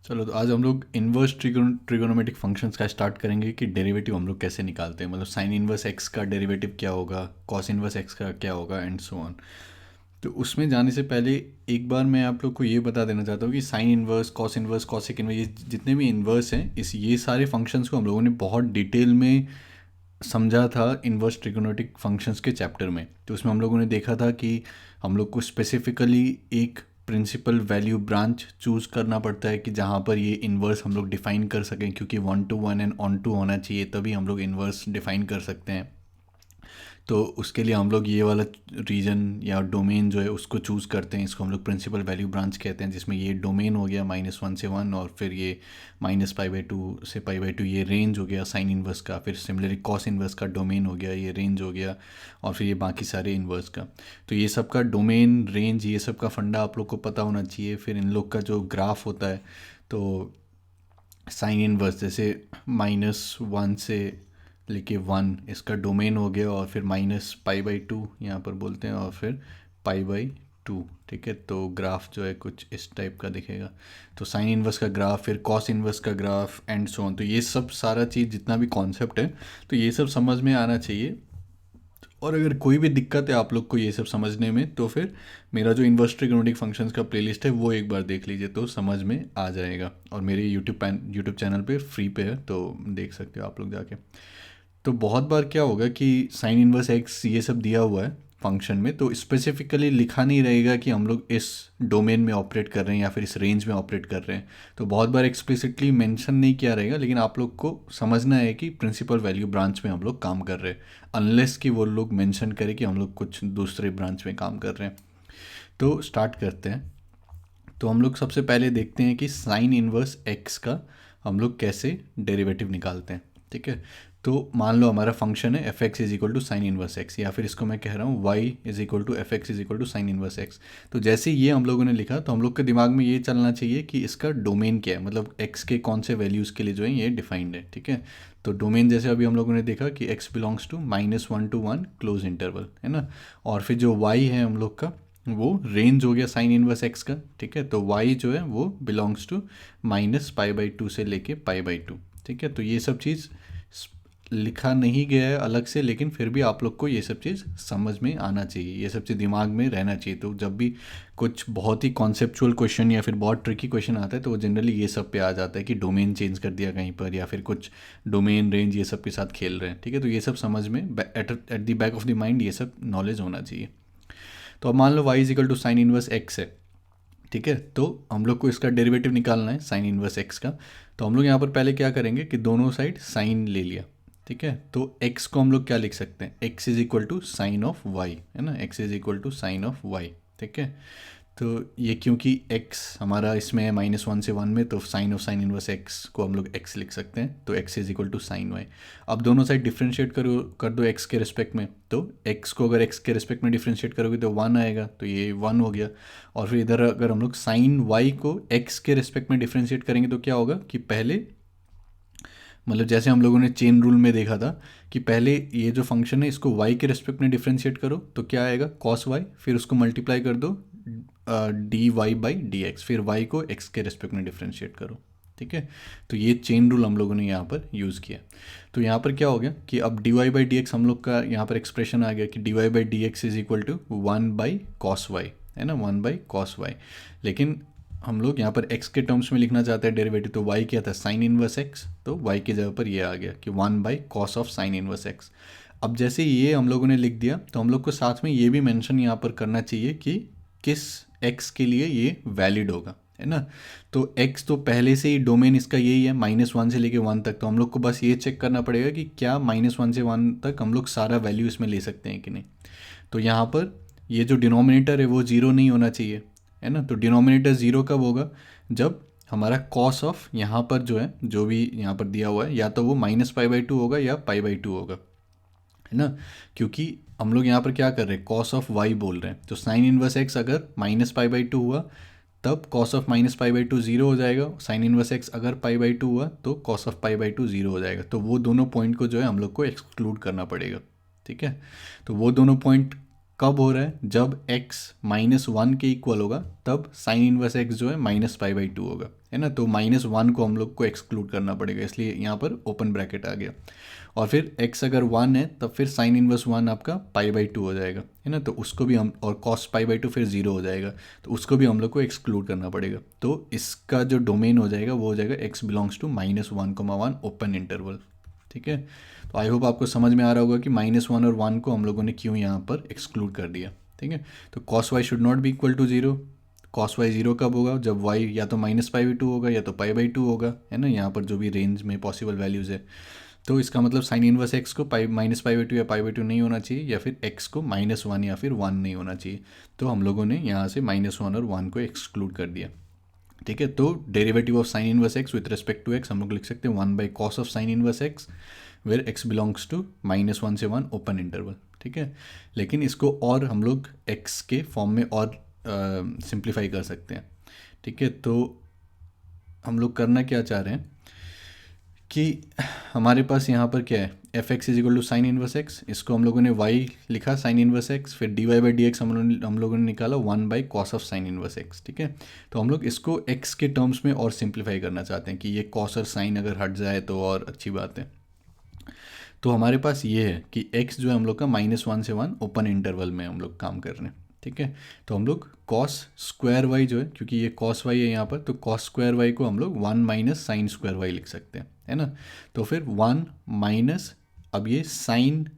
चलो तो आज हम लोग इन्वर्स ट्रिगोनोमेट्रिक फंक्शंस का स्टार्ट करेंगे कि डेरिवेटिव हम लोग कैसे निकालते हैं, मतलब साइन इन्वर्स एक्स का डेरिवेटिव क्या होगा, कॉस इन्वर्स एक्स का क्या होगा एंड सो ऑन। तो उसमें जाने से पहले एक बार मैं आप लोग को ये बता देना चाहता हूँ कि साइन इन्वर्स, कॉसिक इन्वर्स, ये जितने भी इन्वर्स हैं ये सारे फंक्शंस को हम लोगों ने बहुत डिटेल में समझा था इन्वर्स ट्रिगोनोमेट्रिक फंक्शंस के चैप्टर में। तो उसमें हम लोगों ने देखा था कि हम लोग को स्पेसिफिकली एक प्रिंसिपल वैल्यू ब्रांच चूज़ करना पड़ता है कि जहाँ पर ये इन्वर्स हम लोग डिफ़ाइन कर सकें, क्योंकि 1 to 1 एंड ऑन टू होना चाहिए, तभी हम लोग इन्वर्स डिफ़ाइन कर सकते हैं। तो उसके लिए हम लोग ये वाला रीजन या डोमेन जो है उसको चूज़ करते हैं, इसको हम लोग प्रिंसिपल वैल्यू ब्रांच कहते हैं, जिसमें ये डोमेन हो गया -1 से 1, और फिर ये -π/2 से π/2 ये रेंज हो गया साइन इन्वर्स का। फिर सिमिलरली कॉस इन्वर्स का डोमेन हो गया, ये रेंज हो गया, और फिर ये बाकी सारे इन्वर्स का। तो ये सब का डोमेन, रेंज, ये सब का फंडा आप लोग को पता होना चाहिए। फिर इन लोग का जो ग्राफ होता है, तो साइन इनवर्स जैसे -1 से लेके 1 इसका डोमेन हो गया, और फिर -π/2 यहाँ पर बोलते हैं, और फिर π/2। ठीक है, तो ग्राफ जो है कुछ इस टाइप का दिखेगा। तो साइन इनवर्स का ग्राफ, फिर कॉस इनवर्स का ग्राफ एंड सो ऑन। तो ये सब सारा चीज़ जितना भी कॉन्सेप्ट है, तो ये सब समझ में आना चाहिए। और अगर कोई भी दिक्कत है आप लोग को ये सब समझने में, तो फिर मेरा जो इन्वर्स ट्रिगोनोमेट्रिक फंक्शंस का प्लेलिस्ट है वो एक बार देख लीजिए, तो समझ में आ जाएगा। और मेरे यूट्यूब चैनल पे फ्री पे है, तो देख सकते हो आप लोग जाके। तो बहुत बार क्या होगा कि साइन इनवर्स एक्स ये सब दिया हुआ है फंक्शन में, तो स्पेसिफिकली लिखा नहीं रहेगा कि हम लोग इस डोमेन में ऑपरेट कर रहे हैं या फिर इस रेंज में ऑपरेट कर रहे हैं। तो बहुत बार एक्सप्लिसिटली मेंशन नहीं किया रहेगा, लेकिन आप लोग को समझना है कि प्रिंसिपल वैल्यू ब्रांच में हम लोग काम कर रहे हैं, अनलेस कि वो लोग मेंशन करें कि हम लोग कुछ दूसरे ब्रांच में काम कर रहे हैं। तो स्टार्ट करते हैं। तो हम लोग सबसे पहले देखते हैं कि साइन इनवर्स एक्स का हम लोग कैसे डेरिवेटिव निकालते हैं। ठीक है, तो मान लो हमारा फंक्शन है f x is equal to sine inverse x, या फिर इसको मैं कह रहा हूँ y is equal to f x is equal to sine inverse x. तो जैसे ये हम लोगों ने लिखा, तो हम लोग के दिमाग में ये चलना चाहिए कि इसका डोमेन क्या है, मतलब एक्स के कौन से वैल्यूज़ के लिए जो है ये डिफाइंड है। ठीक है, तो डोमेन जैसे अभी हम लोगों ने देखा कि x belongs to -1 to 1 close interval, है ना। और फिर जो वाई है हम लोग का, वो रेंज हो गया साइन इनवर्स एक्स का। ठीक है, तो y जो है वो बिलोंग्स टू -π/2 से लेके π/2। ठीक है, तो ये सब चीज़ लिखा नहीं गया है अलग से, लेकिन फिर भी आप लोग को ये सब चीज़ समझ में आना चाहिए, ये सब चीज़ दिमाग में रहना चाहिए। तो जब भी कुछ बहुत ही कॉन्सेप्चुअल क्वेश्चन या फिर बहुत ट्रिकी क्वेश्चन आता है, तो वो जनरली ये सब पे आ जाता है कि डोमेन चेंज कर दिया कहीं पर, या फिर कुछ डोमेन, रेंज, ये सब के साथ खेल रहे हैं। ठीक है, तो ये सब समझ में at the back of the mind ये सब नॉलेज होना चाहिए। तो अब मान लो y is equal to sine inverse x है। ठीक है, तो हम लोग को इसका डेरिवेटिव निकालना है साइन इनवर्स एक्स का। तो हम लोग यहाँ पर पहले क्या करेंगे कि दोनों साइड साइन ले लिया। ठीक है, तो x को हम लोग क्या लिख सकते हैं, x is equal to sine of y, है ना, x is equal to sine of y। ठीक है, तो ये क्योंकि x हमारा इसमें है -1 से 1 में, तो sine of sine inverse x को हम लोग x लिख सकते हैं, तो x is equal to sine y। अब दोनों साइड डिफ्रेंशिएट कर दो x के रिस्पेक्ट में, तो x को अगर x के रिस्पेक्ट में डिफ्रेंशिएट करोगे तो 1 आएगा, तो ये 1 हो गया। और फिर इधर अगर हम लोग साइन y को x के रिस्पेक्ट में डिफ्रेंशिएट करेंगे, तो क्या होगा कि पहले, मतलब जैसे हम लोगों ने चेन रूल में देखा था कि पहले ये जो फंक्शन है इसको y के रिस्पेक्ट में डिफ्रेंशिएट करो, तो क्या आएगा कॉस y, फिर उसको मल्टीप्लाई कर दो dy/dx, फिर y को x के रिस्पेक्ट में डिफ्रेंशिएट करो। ठीक है, तो ये चेन रूल हम लोगों ने यहाँ पर यूज़ किया। तो यहाँ पर क्या हो गया कि अब dy/dx हम लोग का यहाँ पर एक्सप्रेशन आ गया कि dy/dx is equal to 1/cos y, है ना, 1/cos y। लेकिन हम लोग यहाँ पर x के टर्म्स में लिखना चाहते हैं डेरिवेटिव, तो y क्या था, साइन इनवर्स x, तो y की जगह पर ये आ गया कि 1/cos of sine inverse x। अब जैसे ये हम लोगों ने लिख दिया, तो हम लोग को साथ में ये भी मेंशन यहाँ पर करना चाहिए कि किस x के लिए ये वैलिड होगा, है ना। तो x तो पहले से ही डोमेन इसका यही है -1 से लेके 1 तक, तो हम लोग को बस ये चेक करना पड़ेगा कि क्या -1 से 1 तक हम लोग सारा वैल्यू इसमें ले सकते हैं कि नहीं। तो यहाँ पर ये जो डिनोमिनेटर है वो ज़ीरो नहीं होना चाहिए, है ना। तो डिनोमिनेटर ज़ीरो कब होगा, जब हमारा कॉस ऑफ यहाँ पर जो है, जो भी यहाँ पर दिया हुआ है, या तो वो -π/2 होगा या π/2 होगा, है ना। क्योंकि हम लोग यहाँ पर क्या कर रहे हैं, कॉस ऑफ y बोल रहे हैं, तो साइन इनवर्स x अगर -π/2 हुआ, तब कॉस ऑफ -π/2 ज़ीरो हो जाएगा। साइन इनवर्स x अगर π/2 हुआ, तो कॉस ऑफ π/2 ज़ीरो हो जाएगा। तो वो दोनों पॉइंट को जो है हम लोग को एक्सक्लूड करना पड़ेगा। ठीक है, तो वो दोनों पॉइंट कब हो रहा है? जब x -1 के इक्वल होगा तब साइन इनवर्स x जो है -π/2 होगा, है ना। तो -1 को हम लोग को एक्सक्लूड करना पड़ेगा, इसलिए यहाँ पर ओपन ब्रैकेट आ गया। और फिर x अगर 1 है तब फिर साइन इनवर्स 1 आपका π/2 हो जाएगा, है ना। तो उसको भी हम, और कॉस π/2 फिर 0 हो जाएगा, तो उसको भी हम लोग को एक्सक्लूड करना पड़ेगा। तो इसका जो डोमेन हो जाएगा वो हो जाएगा x belongs to -1, open interval. ठीक है, तो आई होप आपको समझ में आ रहा होगा कि -1 और 1 को हम लोगों ने क्यों यहाँ पर एक्सक्लूड कर दिया। ठीक है, तो cos y should not be equal to 0। cos y 0 कब होगा? जब y या तो -π/2 होगा या तो π/2 होगा, है ना। यहाँ पर जो भी रेंज में पॉसिबल वैल्यूज़ है, तो इसका मतलब साइन इनवर्स x को -π/2 या π/2 नहीं होना चाहिए, या फिर x को -1 या फिर 1 नहीं होना चाहिए। तो हम लोगों ने यहाँ से -1 और 1 को एक्सक्लूड कर दिया। ठीक है, तो derivative of sine inverse x with respect to x हम लोग लिख सकते हैं 1/cos of sine inverse x, where x belongs to -1 से 1 ओपन इंटरवल। ठीक है, लेकिन इसको और हम लोग x के फॉर्म में और सिंप्लीफाई कर सकते हैं। ठीक है, तो हम लोग करना क्या चाह रहे हैं कि हमारे पास यहाँ पर क्या है, f x is equal to sine inverse x, इसको हम लोगों ने y लिखा साइन इनवर्स एक्स, फिर dy/dx हम लोगों ने निकाला 1/cos of sine inverse x. ठीक है, तो हम लोग इसको x के टर्म्स में और सिंप्लीफाई करना चाहते हैं कि ये cos और साइन अगर हट जाए तो और अच्छी बात है। तो हमारे पास ये है कि x जो है हम लोग का -1 से 1 ओपन इंटरवल में हम लोग काम कर रहे हैं। ठीक है, तो हम लोग cos स्क्वायर y जो है, क्योंकि ये cos y है यहाँ पर, तो cos स्क्वायर y को हम लोग 1 माइनस साइन स्क्वायर y लिख सकते हैं, है ना। तो फिर 1 माइनस, अब ये साइन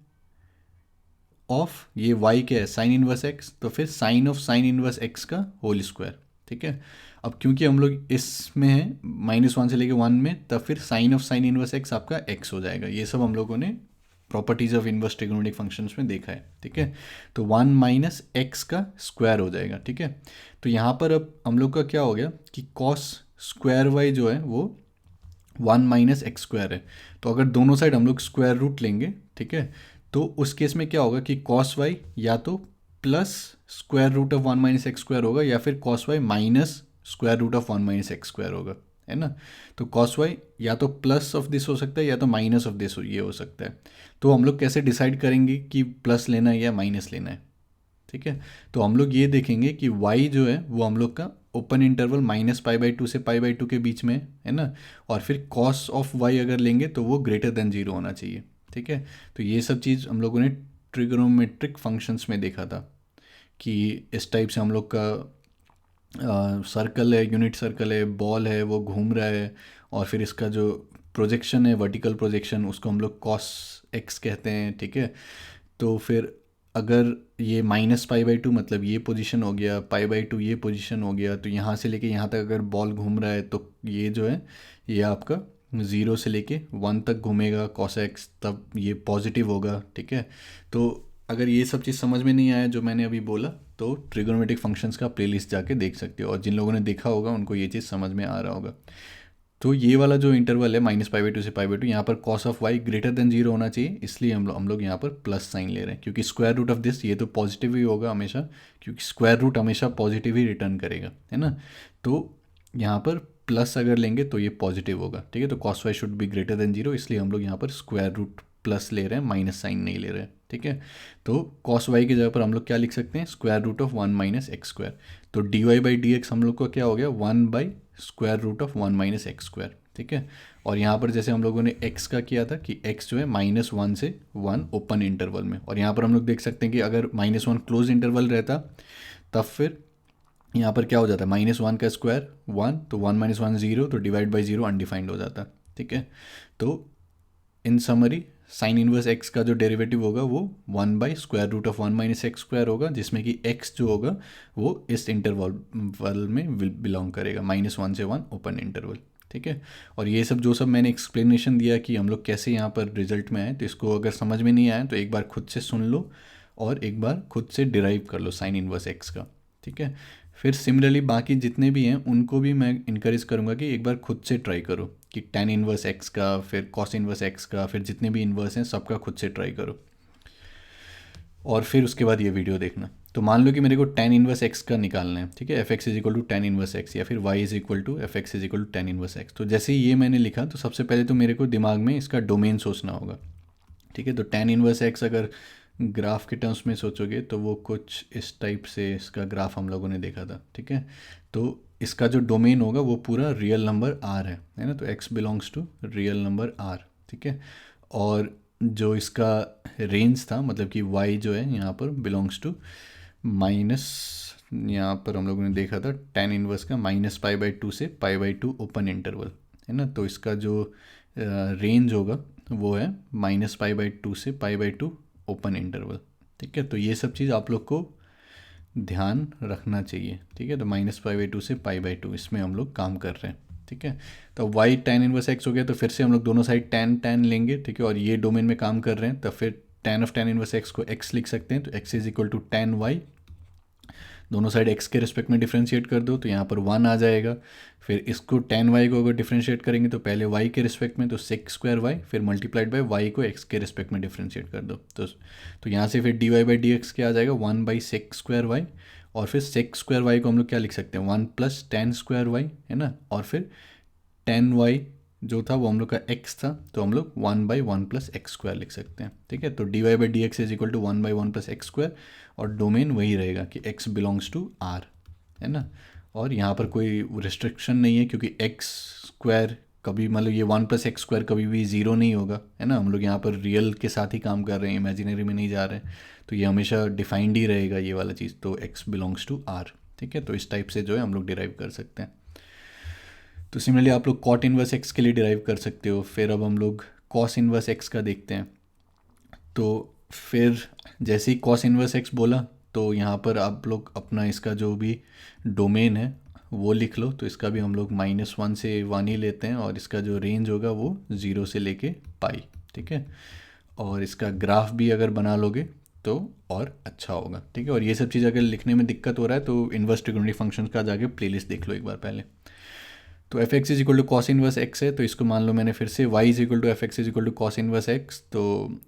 ऑफ ये y क्या है, साइन इनवर्स x, तो फिर sine of sine inverse x का होल स्क्वायर। ठीक है, अब क्योंकि हम लोग इसमें हैं -1 से लेके 1 में, तब फिर sine of sine inverse x आपका x हो जाएगा। ये सब हम लोगों ने properties of inverse trigonometric functions में देखा है। ठीक है, तो 1 माइनस एक्स का स्क्वायर हो जाएगा। ठीक है, तो यहाँ पर अब हम लोग का क्या हो गया कि cos स्क्वायर y जो है वो 1 माइनस एक्स स्क्वायर है। तो अगर दोनों साइड हम लोग स्क्वायर रूट लेंगे, ठीक है, तो उस केस में क्या होगा कि cos y या तो plus square root of 1 minus x square होगा, या फिर cos y minus square root of 1 minus x square होगा, है ना। तो cos y या तो प्लस ऑफ दिस हो सकता है या तो माइनस ऑफ दिस ये हो सकता है। तो हम लोग कैसे डिसाइड करेंगे कि प्लस लेना है या माइनस लेना है? ठीक है, तो हम लोग ये देखेंगे कि y जो है वो हम लोग का ओपन इंटरवल -π/2 से π/2 के बीच में है ना, और फिर cos ऑफ y अगर लेंगे तो वो ग्रेटर देन 0 होना चाहिए। ठीक है, तो ये सब चीज़ हम लोगों ने ट्रिगोनोमेट्रिक फंक्शंस में देखा था कि इस टाइप से हम लोग का सर्कल है, यूनिट सर्कल है, बॉल है, वो घूम रहा है, और फिर इसका जो प्रोजेक्शन है, वर्टिकल प्रोजेक्शन, उसको हम लोग cos x कहते हैं। ठीक है, तो फिर अगर ये -π/2 मतलब ये पोजीशन हो गया, π/2 ये पोजीशन हो गया, तो यहाँ से लेके यहाँ तक अगर बॉल घूम रहा है तो ये जो है ये आपका 0 से लेके 1 तक घूमेगा cos x, तब ये पॉजिटिव होगा। ठीक है, तो अगर ये सब चीज़ समझ में नहीं आया जो मैंने अभी बोला, तो ट्रिगोनोमेट्रिक फंक्शंस का प्लेलिस्ट जाके देख सकते हो, और जिन लोगों ने देखा होगा उनको ये चीज़ समझ में आ रहा होगा। तो ये वाला जो इंटरवल है -π/2 से π/2, यहाँ पर cos of y greater than 0 होना चाहिए, इसलिए हम लोग यहाँ पर प्लस साइन ले रहे हैं, क्योंकि स्क्वायर रूट ऑफ दिस ये तो पॉजिटिव ही होगा हमेशा, क्योंकि स्क्वायर रूट हमेशा पॉजिटिव ही रिटर्न करेगा, है ना। तो यहाँ पर प्लस अगर लेंगे तो ये पॉजिटिव होगा। ठीक है, तो cos y should be greater than 0, इसलिए हम लोग यहाँ पर स्क्वायर रूट प्लस ले रहे हैं, माइनस साइन नहीं ले रहे हैं। ठीक है, तो cos y की जगह पर हम लोग क्या लिख सकते हैं, square root of 1 minus x square. तो dy/dx हम लोग को क्या हो गया, 1/स्क्वायर root of 1 minus x square. ठीक है, और यहाँ पर जैसे हम लोगों ने x का किया था कि x जो है -1 से 1 ओपन इंटरवल में, और यहाँ पर हम लोग देख सकते हैं कि अगर -1 क्लोज इंटरवल रहता तब फिर यहाँ पर क्या हो जाता है, -1 का स्क्वायर 1, तो 1 माइनस 1 0, तो डिवाइड बाई 0 अनडिफाइंड हो जाता। ठीक है, तो in summary sine inverse x का जो डेरिवेटिव होगा वो 1/स्क्वायर root of 1 minus x square होगा, जिसमें कि x जो होगा वो इस इंटरवल में बिलोंग करेगा, -1 से 1 ओपन इंटरवल। ठीक है, और ये सब जो सब मैंने एक्सप्लेनेशन दिया कि हम लोग कैसे यहाँ पर रिजल्ट में आए, तो इसको अगर समझ में नहीं आया तो एक बार खुद से सुन लो और एक बार खुद से डिराइव कर लो साइन इनवर्स x का। ठीक है, फिर सिमिलरली बाकी जितने भी हैं उनको भी मैं इनकरेज करूँगा कि एक बार खुद से ट्राई करो कि tan इनवर्स x का, फिर cos इनवर्स x का, फिर जितने भी इनवर्स हैं सबका खुद से ट्राई करो, और फिर उसके बाद ये वीडियो देखना। तो मान लो कि मेरे को tan इनवर्स x का निकालना है। ठीक है, f x is equal to tan inverse x, या फिर y is equal to f x is equal to tan inverse x। तो जैसे ही ये मैंने लिखा तो सबसे पहले तो मेरे को दिमाग में इसका डोमेन सोचना होगा। ठीक है, तो tan इनवर्स x अगर ग्राफ के टर्म्स में सोचोगे तो वो कुछ इस टाइप से इसका ग्राफ हम लोगों ने देखा था, ठीक है। तो इसका जो डोमेन होगा वो पूरा रियल नंबर आर है ना, तो x belongs to real number R, ठीक है। और जो इसका रेंज था, मतलब कि वाई जो है यहाँ पर बिलोंग्स टू माइनस, यहाँ पर हम लोगों ने देखा था tan इनवर्स का -π/2 से π/2 ओपन इंटरवल, है ना। तो इसका जो रेंज होगा वो है -π/2 से π/2 ओपन इंटरवल, ठीक है। तो ये सब चीज़ आप लोग को ध्यान रखना चाहिए, ठीक है। तो -π/2 से π/2 इसमें हम लोग काम कर रहे हैं, ठीक है। तो वाई tan इनवर्स एक्स हो गया, तो फिर से हम लोग दोनों साइड tan लेंगे, ठीक है। और ये डोमेन में काम कर रहे हैं, तो फिर tan इनवर्स एक्स को x लिख सकते हैं, तो x is equal to tan y, दोनों साइड x के रिस्पेक्ट में डिफ्रेंशिएट कर दो तो यहाँ पर 1 आ जाएगा। फिर इसको tan y को अगर डिफ्रेंशिएट करेंगे तो पहले y के रिस्पेक्ट में, तो सेक स्क्वायर y, फिर मल्टीप्लाइड बाय y को x के रिस्पेक्ट में डिफ्रेंशिएट कर दो, तो यहाँ से फिर dy/dx क्या आ जाएगा, 1/sec²y। और फिर sec स्क्वायर y को हम लोग क्या लिख सकते हैं, 1 + tan²y, है ना। और फिर tan y जो था वो हम लोग का x था, तो हम लोग 1/1 + x² लिख सकते हैं, ठीक है। तो dy/dx is equal to 1/1 + x², और डोमेन वही रहेगा कि x बिलोंग्स टू r, है ना। और यहाँ पर कोई रिस्ट्रिक्शन नहीं है, क्योंकि x² कभी, मतलब ये 1 + x² कभी भी ज़ीरो नहीं होगा, है ना। हम लोग यहाँ पर रियल के साथ ही काम कर रहे हैं, इमेजिनरी में नहीं जा रहे हैं, तो ये हमेशा डिफाइंड ही रहेगा ये वाला चीज़, तो x बिलोंग्स टू r, ठीक है। तो इस टाइप से जो है हम लोग डिराइव कर सकते हैं। तो सिमिलरली आप लोग cot इनवर्स x के लिए डिराइव कर सकते हो। फिर अब हम लोग cos इनवर्स x का देखते हैं। तो फिर जैसे ही cos इनवर्स x बोला, तो यहाँ पर आप लोग अपना इसका जो भी डोमेन है वो लिख लो। तो इसका भी हम लोग -1 से 1 ही लेते हैं, और इसका जो रेंज होगा वो 0 से लेके पाई, ठीक है। और इसका ग्राफ भी अगर बना लोगे तो और अच्छा होगा, ठीक है। और ये सब चीज़ अगर लिखने में दिक्कत हो रहा है तो इनवर्स ट्रिगोनोमेट्रिक फंक्शंस का जाके प्लेलिस्ट देख लो एक बार पहले। तो f x is equal to cos inverse x है, तो इसको मान लो मैंने फिर से y is equal to f x is equal to cos inverse x, तो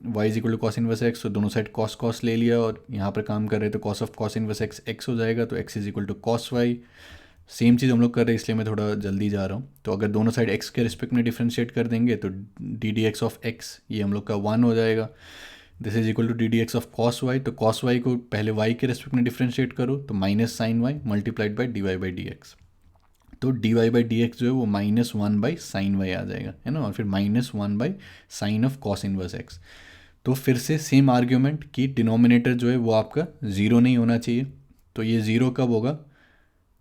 y is equal to cos inverse x, तो दोनों साइड कॉस कॉस ले लिया, और यहाँ पर काम कर रहे हैं तो cos of cos inverse x x हो जाएगा, तो x is equal to cos y. Same चीज़ हम लोग कर रहे हैं, इसलिए मैं थोड़ा जल्दी जा रहा हूँ। तो अगर दोनों साइड x के रिस्पेक्ट में डिफ्रेंशिएट कर देंगे तो d d x of x ये हम लोग का 1 हो जाएगा। This is equal to d d x of cos y, तो कॉस वाई को पहले y के रिस्पेक्ट में डिफ्रेंशिएट करो, तो minus sine y multiplied by dy/dx, तो dy/dx जो है वो -1/sin y आ जाएगा, है ना। और फिर -1/sin of cos inverse x। तो फिर से सेम आर्ग्यूमेंट कि डिनोमिनेटर जो है वो आपका ज़ीरो नहीं होना चाहिए। तो ये ज़ीरो कब होगा,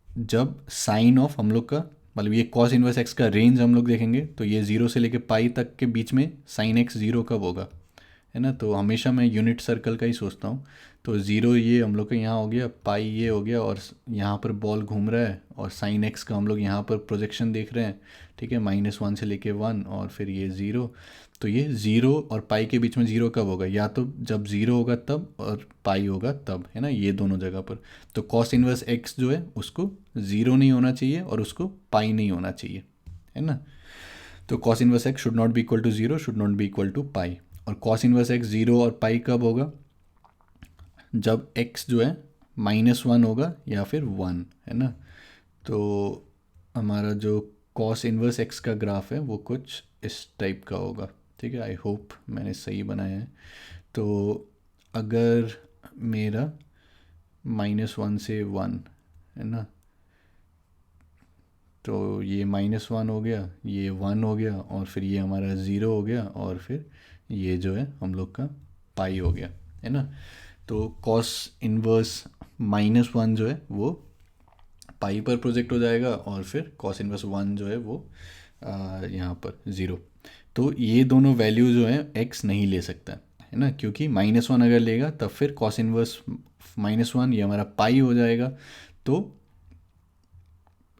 जब साइन ऑफ हम लोग का, मतलब ये कॉस इनवर्स x का रेंज हम लोग देखेंगे, तो ये 0 से लेके पाई तक के बीच में साइन x ज़ीरो कब होगा, है ना। तो हमेशा मैं यूनिट सर्कल का ही सोचता हूँ। तो ज़ीरो ये हम लोग का यहाँ हो गया, पाई ये हो गया, और यहाँ पर बॉल घूम रहा है, और साइन एक्स का हम लोग यहाँ पर प्रोजेक्शन देख रहे हैं, ठीक है, -1 से लेके 1, और फिर ये ज़ीरो। तो ये ज़ीरो और पाई के बीच में ज़ीरो कब होगा, या तो जब ज़ीरो होगा तब, और पाई होगा तब, है ना, ये दोनों जगह पर। तो कॉस इनवर्स एक्स जो है उसको ज़ीरो नहीं होना चाहिए और उसको पाई नहीं होना चाहिए, है ना। तो cos inverse x should not be equal to zero, should not be equal to pi. और कॉस इनवर्स एक्स ज़ीरो और पाई कब होगा, जब x जो है -1 होगा या फिर 1, है ना। तो हमारा जो कॉस इनवर्स x का ग्राफ है वो कुछ इस टाइप का होगा, ठीक है। आई होप मैंने सही बनाया है। तो अगर मेरा -1 से 1, है ना, तो ये -1 हो गया, ये 1 हो गया, और फिर ये हमारा 0 हो गया, और फिर ये जो है हम लोग का पाई हो गया, है ना। तो कॉस इनवर्स -1 जो है वो पाई पर प्रोजेक्ट हो जाएगा, और फिर कॉस इनवर्स 1 जो है वो यहाँ पर 0। तो ये दोनों वैल्यू जो है x नहीं ले सकता, है ना, क्योंकि -1 अगर लेगा तब फिर कॉस इनवर्स -1 ये हमारा पाई हो जाएगा, तो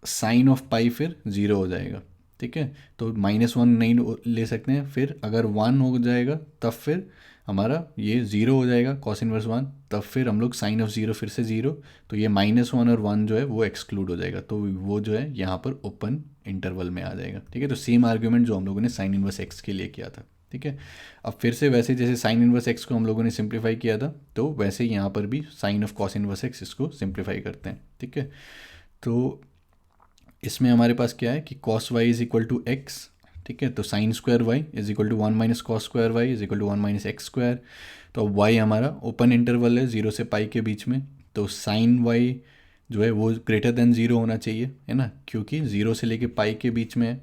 साइन ऑफ पाई फिर 0 हो जाएगा, ठीक है। तो -1 नहीं ले सकते हैं, फिर अगर 1 हो जाएगा तब फिर हमारा ये 0 हो जाएगा कॉस इनवर्स 1, तब फिर हम लोग साइन ऑफ 0 फिर से 0, तो ये -1 और 1 जो है वो एक्सक्लूड हो जाएगा, तो वो जो है यहाँ पर ओपन इंटरवल में आ जाएगा, ठीक है। तो सेम आर्ग्यूमेंट जो हम लोगों ने साइन इनवर्स एक्स के लिए किया था, ठीक है। अब फिर से वैसे जैसे साइन इनवर्स एक्स को हम लोगों ने सिंप्लीफाई किया था, तो वैसे ही यहाँ पर भी sine of cos inverse x इसको सिंप्लीफाई करते हैं, ठीक है। तो इसमें हमारे पास क्या है कि cos y is equal to x, ठीक है। तो sine square y is equal to 1 - cos² y is equal to 1 - x²। तो अब वाई हमारा ओपन इंटरवल है 0 से पाई के बीच में, तो साइन वाई जो है वो ग्रेटर देन 0 होना चाहिए, है ना, क्योंकि 0 से लेके पाई के बीच में है।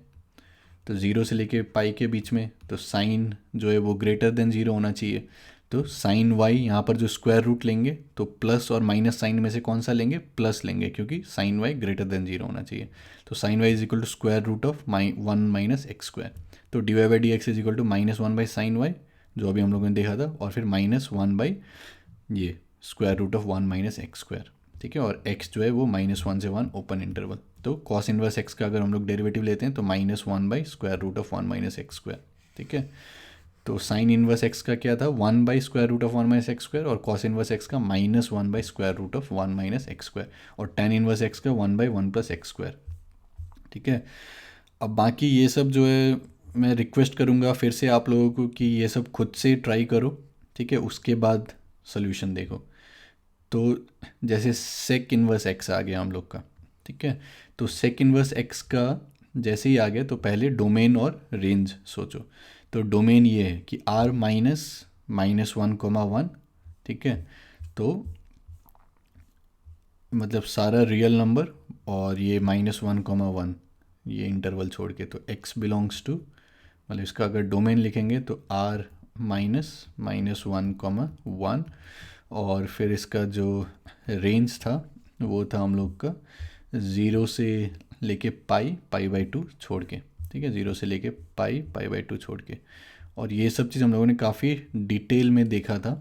तो 0 से लेके पाई के बीच में, तो साइन जो है वो ग्रेटर देन 0 होना चाहिए। तो साइन वाई यहाँ पर जो स्क्वायर रूट लेंगे तो प्लस और माइनस साइन में से कौन सा लेंगे, प्लस लेंगे, क्योंकि साइन वाई ग्रेटर देन 0 होना चाहिए। तो sine y is equal to square root of 1 - x²। तो dy/dx is equal to -1/sin y, जो अभी हम लोगों ने देखा था, और फिर -1 ये स्क्वायर रूट ऑफ 1 - x²। ठीक है, और x जो है वो -1 से 1 ओपन इंटरवल। तो कॉस इनवर्स x का अगर हम लोग डेरिवेटिव लेते हैं तो -1/स्क्वायर रूट ऑफ 1 - x²। ठीक है, तो साइन इनवर्स x का क्या था, 1/स्क्वायर रूट ऑफ 1 - x², और कॉस इनवर्स x का -1/स्क्वायर रूट ऑफ 1 - x², और टेन इनवर्स x का 1/1 + x²। ठीक है, अब बाकी ये सब जो है मैं रिक्वेस्ट करूँगा फिर से आप लोगों को कि ये सब खुद से ट्राई करो। ठीक है, उसके बाद सोल्यूशन देखो। तो जैसे सेक इनवर्स एक्स आ गया हम लोग का। ठीक है, तो सेक इनवर्स एक्स का जैसे ही आ गया तो पहले डोमेन और रेंज सोचो। तो डोमेन ये है कि r -(-1, 1)। ठीक है, तो मतलब सारा रियल नंबर और ये -(1, 1) ये इंटरवल छोड़ के, तो x बिलोंग्स टू, मतलब इसका अगर डोमेन लिखेंगे तो r -(-1, 1)। और फिर इसका जो रेंज था वो था हम लोग का 0 से लेके पाई/2 छोड़ के। ठीक है, 0 से लेके पाई/2 छोड़ के। और ये सब चीज़ हम लोगों ने काफ़ी डिटेल में देखा था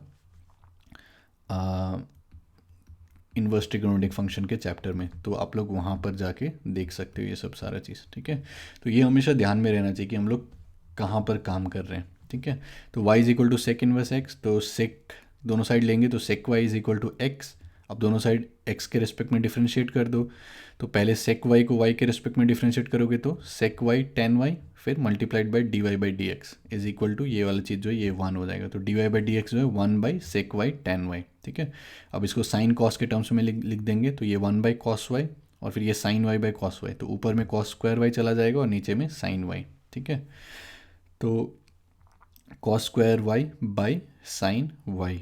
इन्वर्स ट्रिगोनोमेट्रिक फंक्शन के चैप्टर में, तो आप लोग वहाँ पर जाके देख सकते हो ये सब सारा चीज़। ठीक है, तो ये हमेशा ध्यान में रहना चाहिए कि हम लोग कहाँ पर काम कर रहे हैं। ठीक है, तो y is equal to sec inverse x, तो सेक दोनों साइड लेंगे तो sec y is equal to x. अब दोनों साइड x के रिस्पेक्ट में डिफ्रेंशिएट कर दो। तो पहले सेक y को y के रिस्पेक्ट में डिफ्रेंशिएट करोगे तो सेक y tan y, फिर multiplied by dy/dx is equal to ये वाला चीज़ जो है ये 1 हो जाएगा। तो dy/dx जो है 1/सेक y tan y। ठीक है, अब इसको साइन कॉस के टर्म्स में लिख देंगे, तो ये 1/cos y, और फिर ये साइन y/cos y, तो ऊपर में cos स्क्वायर y चला जाएगा और नीचे में साइन y। ठीक है, तो cos square y by sine y।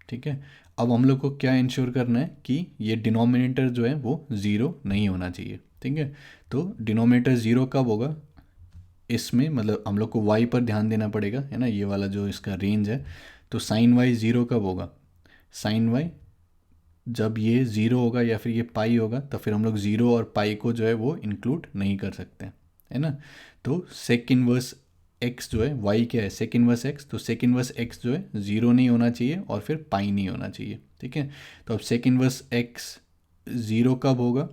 ठीक है, अब हम लोग को क्या इंश्योर करना है कि ये डिनोमिनेटर जो है वो ज़ीरो नहीं होना चाहिए। ठीक है, तो डिनोमिनेटर ज़ीरो कब होगा इसमें, मतलब हम लोग को y पर ध्यान देना पड़ेगा, है ना, ये वाला जो इसका रेंज है। तो साइन y ज़ीरो कब होगा, साइन y जब ये ज़ीरो होगा या फिर ये पाई होगा, तो फिर हम लोग ज़ीरो और पाई को जो है वो इंक्लूड नहीं कर सकते, है ना। तो सेक इनवर्स एक्स जो है, वाई क्या है, सेक इनवर्स एक्स, तो सेक इनवर्स एक्स जो है ज़ीरो नहीं होना चाहिए और फिर पाई नहीं होना चाहिए। ठीक है, तो अब सेक इनवर्स एक्स ज़ीरो कब होगा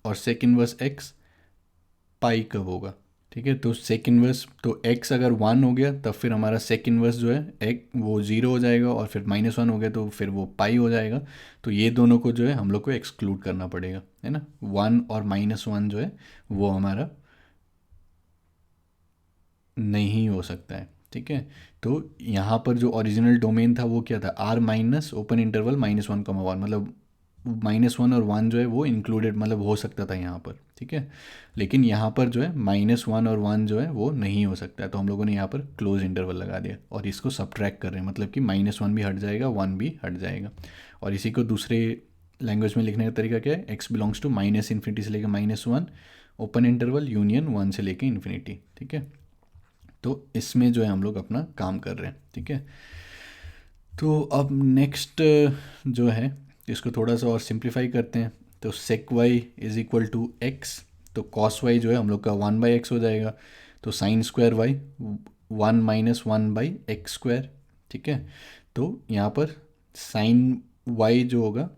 और सेक इनवर्स एक्स पाई कब होगा। ठीक है, तो सेक इनवर्स, तो x अगर 1 हो गया तब फिर हमारा सेक इनवर्स जो है एक वो 0 हो जाएगा, और फिर -1 हो गया तो फिर वो पाई हो जाएगा। तो ये दोनों को जो है हम लोग को एक्सक्लूड करना पड़ेगा, है ना। 1 और -1 जो है वो हमारा नहीं हो सकता है। ठीक है, तो यहाँ पर जो ओरिजिनल डोमेन था वो क्या था, r माइनस ओपन इंटरवल -1, 1, मतलब -1 और 1 जो है वो इंक्लूडेड मतलब हो सकता था यहाँ पर। ठीक है, लेकिन यहाँ पर जो है -1 और 1 जो है वो नहीं हो सकता है, तो हम लोगों ने यहाँ पर क्लोज इंटरवल लगा दिया और इसको सब्ट्रैक्ट कर रहे हैं, मतलब कि -1 भी हट जाएगा, 1 भी हट जाएगा। और इसी को दूसरे लैंग्वेज में लिखने का तरीका क्या है, x बिलोंग्स टू -∞ से लेकर -1 ओपन इंटरवल यूनियन 1 से लेकर इन्फिनिटी। ठीक है, तो इसमें जो है हम लोग अपना काम कर रहे हैं। ठीक है, तो अब नेक्स्ट जो है इसको थोड़ा सा और सिंप्लीफाई करते हैं। तो sec y is equal to x, तो कॉस वाई जो है हम लोग का 1/x हो जाएगा। तो साइन स्क्वायर वाई 1 - 1/x²। ठीक है, तो यहाँ पर साइन वाई जो होगा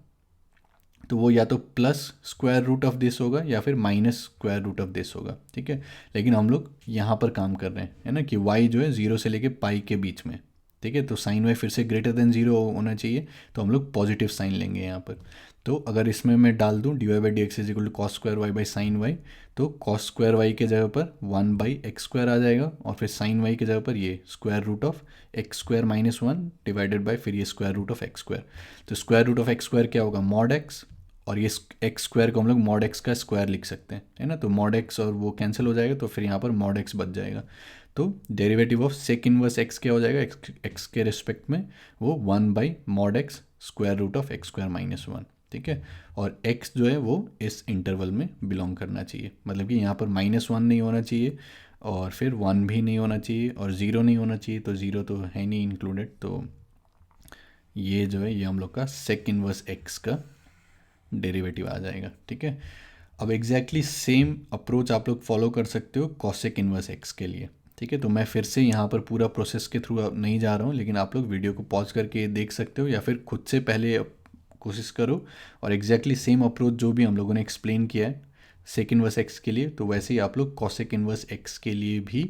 तो वो या तो plus square root of this होगा या फिर minus square root of this होगा। ठीक है, लेकिन हम लोग यहाँ पर काम कर रहे हैं, है ना, कि y जो है 0 से लेके पाई के बीच में। ठीक है, तो साइन y फिर से ग्रेटर देन 0 होना चाहिए, तो हम लोग पॉजिटिव साइन लेंगे यहाँ पर। तो अगर इसमें मैं डाल दूँ dy/dx is equal to cos square y by sine y, तो कॉस स्क्वायर वाई के जगह पर 1/x² आ जाएगा, और फिर साइन वाई के जगह पर ये square root of x² -1 divided by फिर ये स्क्वायर रूट ऑफ x²। तो स्क्वायर रूट ऑफ x² क्या होगा, मॉड x, और ये एक्स स्क्वायर को हम लोग मॉड एक्स का स्क्वायर लिख सकते हैं, है ना। तो मॉड एक्स और वो कैंसिल हो जाएगा, तो फिर यहाँ पर मॉड एक्स बच जाएगा। तो derivative of sec inverse x क्या हो जाएगा, एक्स के रिस्पेक्ट में, वो 1/mod x square root of x square minus one, ठीक है। और x जो है वो इस इंटरवल में बिलोंग करना चाहिए, मतलब कि यहाँ पर -1 नहीं होना चाहिए, और फिर 1 भी नहीं होना चाहिए, और 0 नहीं होना चाहिए, तो 0 तो है नहीं इंक्लूडेड। तो ये जो है ये हम लोग का सेक इनवर्स एक्स का डेरिवेटिव आ जाएगा, ठीक है। अब एग्जैक्टली सेम अप्रोच आप लोग फॉलो कर सकते हो कॉसेक इनवर्स एक्स के लिए, ठीक है। तो मैं फिर से यहाँ पर पूरा प्रोसेस के थ्रू नहीं जा रहा हूँ, लेकिन आप लोग वीडियो को पॉज करके देख सकते हो, या फिर खुद से पहले कोशिश करो, और एग्जैक्टली सेम अप्रोच जो भी हम लोगों ने एक्सप्लेन किया है सेक इनवर्स एक्स के लिए, तो वैसे ही आप लोग कॉसेक इनवर्स एक्स के लिए भी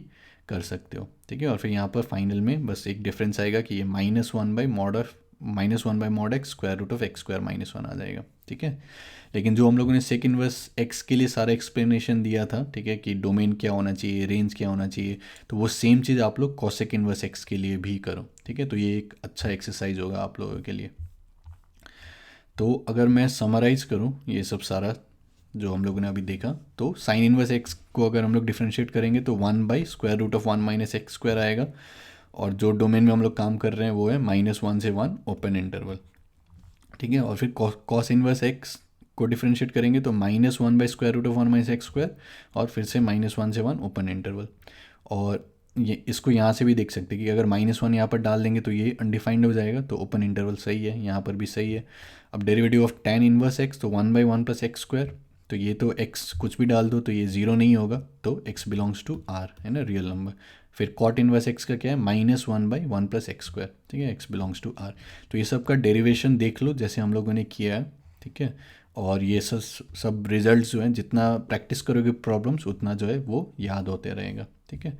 कर सकते हो, ठीक है। और फिर यहाँ पर फाइनल में बस एक डिफरेंस आएगा कि ये -1/mod x square root of x square minus one आ जाएगा, ठीक है। लेकिन जो हम लोगों ने सेक इनवर्स एक्स के लिए सारा एक्सप्लेनेशन दिया था, ठीक है, कि डोमेन क्या होना चाहिए, रेंज क्या होना चाहिए, तो वो सेम चीज़ आप लोग कॉसेक इनवर्स एक्स के लिए भी करो, ठीक है। तो ये एक अच्छा एक्सरसाइज होगा आप लोगों के लिए। तो अगर मैं समराइज़ करूँ ये सब सारा जो हम लोगों ने अभी देखा, तो साइन इनवर्स एक्स को अगर हम लोग डिफ्रेंशिएट करेंगे तो 1/स्क्वायर root of 1 minus x square आएगा, और जो डोमेन में हम लोग काम कर रहे हैं वो है -1 से 1 ओपन इंटरवल, ठीक है। और फिर कॉस इनवर्स एक्स को डिफ्रेंशिएट करेंगे तो -1/स्क्वायर root of 1 minus x square, और फिर से -1 से 1 ओपन इंटरवल। और ये इसको यहाँ से भी देख सकते हैं कि अगर -1 यहाँ पर डाल देंगे तो ये अनडिफाइंड हो जाएगा, तो ओपन इंटरवल सही है, यहाँ पर भी सही है। अब derivative of tan inverse x, तो 1/1 प्लस एक्स स्क्वायर, तो ये तो x कुछ भी डाल दो तो ये 0 नहीं होगा, तो x बिलोंग्स टू r, है ना, रियल नंबर। फिर कॉट इनवर्स x का क्या है, -1/1 प्लस एक्स स्क्वायर, ठीक है, x बिलोंग्स टू r। तो ये सब का डेरिवेशन देख लो जैसे हम लोगों ने किया है, ठीक है। और ये सब रिजल्ट्स जो हैं, जितना प्रैक्टिस करोगे प्रॉब्लम्स उतना जो है वो याद होते रहेगा, ठीक है।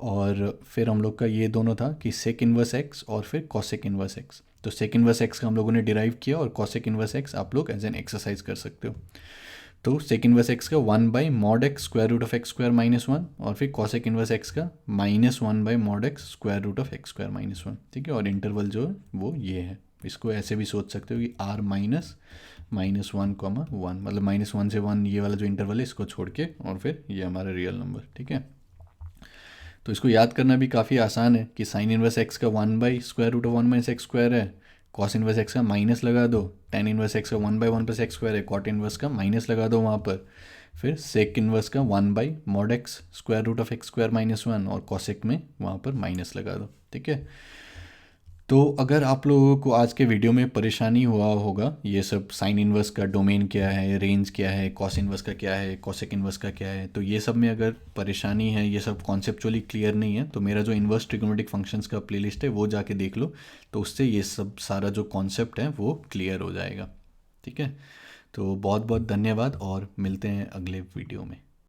और फिर हम लोग का ये दोनों था कि सेक इनवर्स एक्स और फिर कॉसेक इनवर्स एक्स। तो सेक इनवर्स एक्स का हम लोगों ने डिराइव किया, और कॉसेक इनवर्स एक्स आप लोग एज एन एक्सरसाइज कर सकते हो। तो सेक इनवर्स एक्स का 1/mod x square root of x square minus one, और फिर कॉसेक इनवर्स एक्स का -1/mod x square root of x square minus one, ठीक है। और इंटरवल जो है वो ये है, इसको ऐसे भी सोच सकते हो कि r -(-1, मतलब -1 से 1 ये वाला जो इंटरवल है इसको छोड़ के, और फिर ये हमारा रियल नंबर, ठीक है। तो इसको याद करना भी काफ़ी आसान है कि साइन इनवर्स एक्स का 1/स्क्वायर root of 1 minus x square है, कॉस इनवर्स एक्स का माइनस लगा दो, tan इनवर्स एक्स का 1/1 प्लस एक्स स्क्वायर है, कॉट इनवर्स का माइनस लगा दो वहाँ पर, फिर सेक इनवर्स का 1/mod x square root of x square -1, और कॉसेक में वहाँ पर माइनस लगा दो, ठीक है। तो अगर आप लोगों को आज के वीडियो में परेशानी हुआ होगा, ये सब साइन इनवर्स का डोमेन क्या है, रेंज क्या है, कॉस इनवर्स का क्या है, कॉसेक इनवर्स का क्या है, तो ये सब में अगर परेशानी है, ये सब कॉन्सेप्चुअली क्लियर नहीं है, तो मेरा जो इनवर्स ट्रिग्नोमेट्रिक फंक्शंस का प्लेलिस्ट है वो जाके देख लो, तो उससे ये सब सारा जो कॉन्सेप्ट है वो क्लियर हो जाएगा, ठीक है। तो बहुत बहुत धन्यवाद, और मिलते हैं अगले वीडियो में।